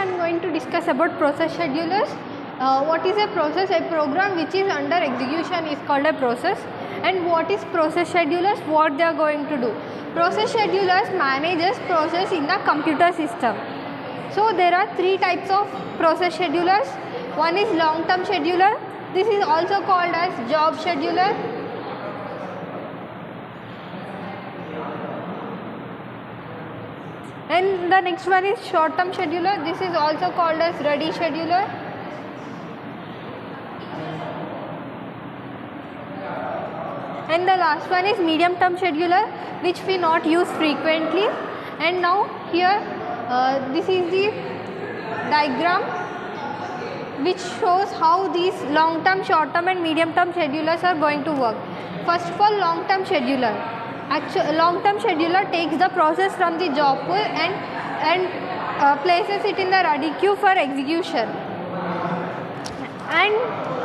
am going to discuss about process schedulers. What is a process? A program which is under execution is called a process. And what is process schedulers? What they are going to do? Process schedulers manages process in the computer system. So there are three types of process schedulers. One is long-term scheduler. This is also called as job scheduler. And the next one is short-term scheduler. This is also called as ready scheduler. And the last one is medium-term scheduler, which we not use frequently. And now here, this is the diagram which shows how these long-term, short-term and medium-term schedulers are going to work. First of all, long-term scheduler. Long-term scheduler takes the process from the job pool and places it in the ready queue for execution. And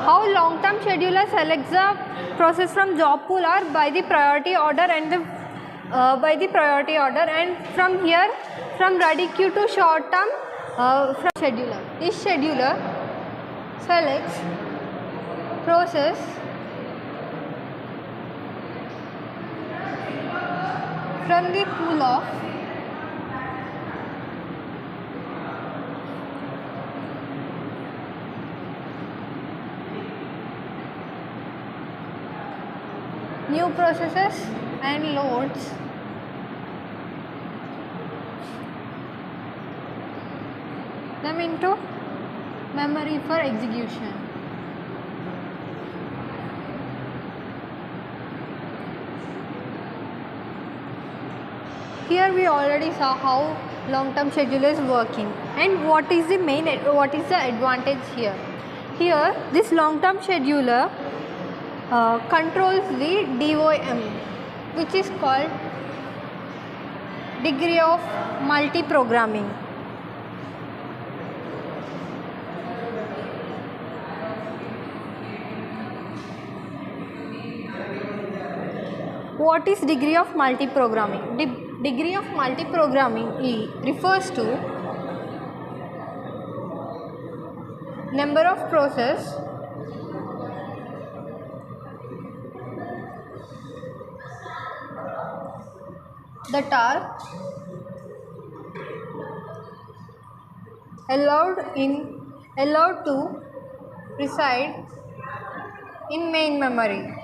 how long-term scheduler selects the process from job pool are by the priority order and from here, from ready queue to short-term from scheduler. This scheduler selects process from the pool of new processes and loads them into memory for execution. Here we already saw how long-term scheduler is working, and what is the advantage here? Here, this long-term scheduler controls the DOM, which is called degree of multi-programming. What is degree of multi-programming? Degree of multi-programming refers to number of process that are allowed to reside in main memory.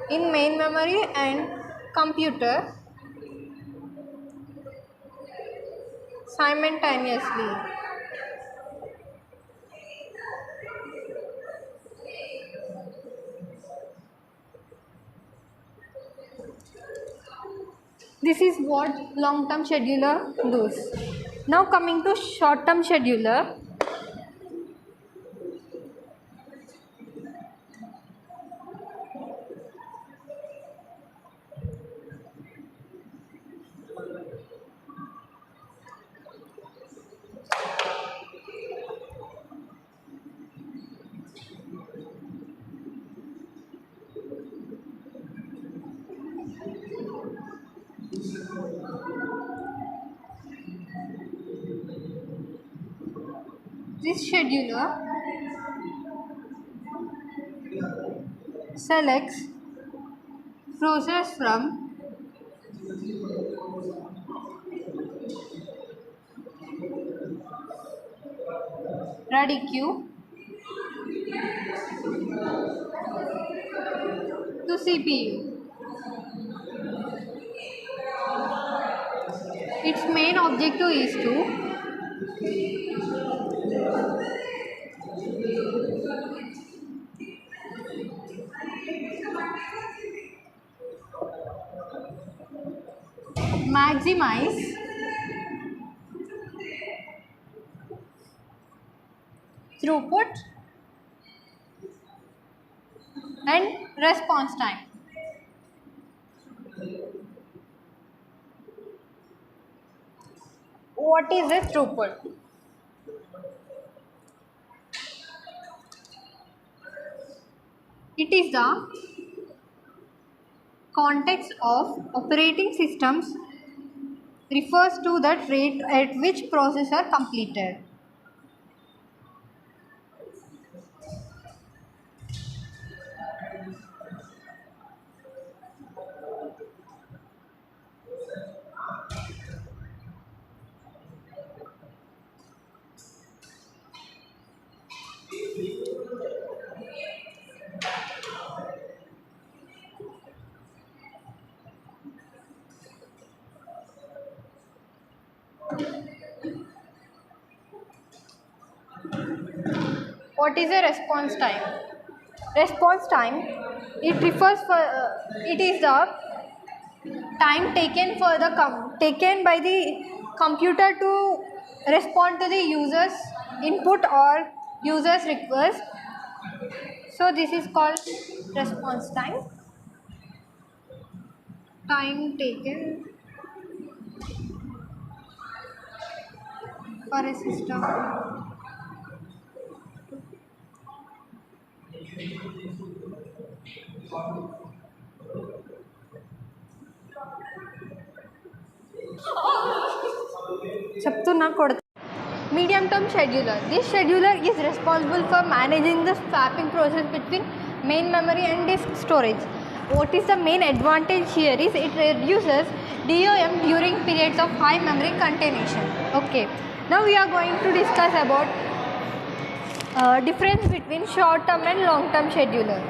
In main memory and computer simultaneously. This is what long-term scheduler does. Now coming to short-term scheduler. This scheduler selects process from ready queue to CPU. Its main objective is to maximize throughput and response time. What is a throughput? It is the context of operating systems refers to the rate at which processes are completed. What is a response time? Response time, it is the time taken for the taken by the computer to respond to the user's input or user's request. So this is called response time. Time taken for a system. చెప్తున్నా కొడతా. Medium term scheduler. This scheduler is responsible for managing the swapping process between main memory and disk storage. What is the main advantage here is it reduces DOM during periods of high memory contamination. Okay. Now we are going to discuss about difference between short term and long term scheduler.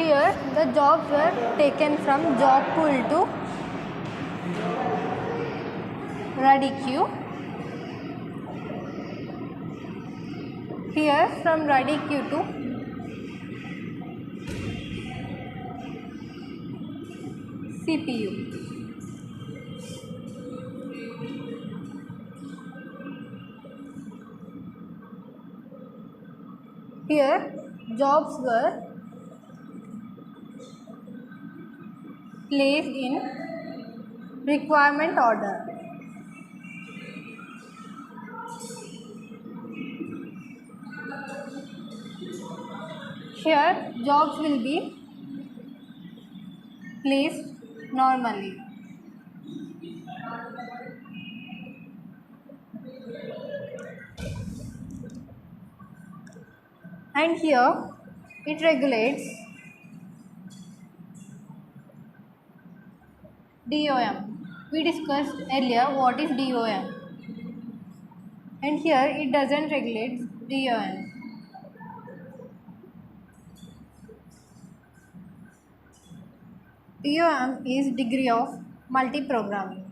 Here the jobs were taken from job pool to ready queue. Here from ready queue to CPU. Here jobs were placed in requirement order. Here jobs will be placed normally. And here it regulates DOM. We discussed earlier what is DOM. And here it doesn't regulate DOM. DOM is degree of multiprogramming.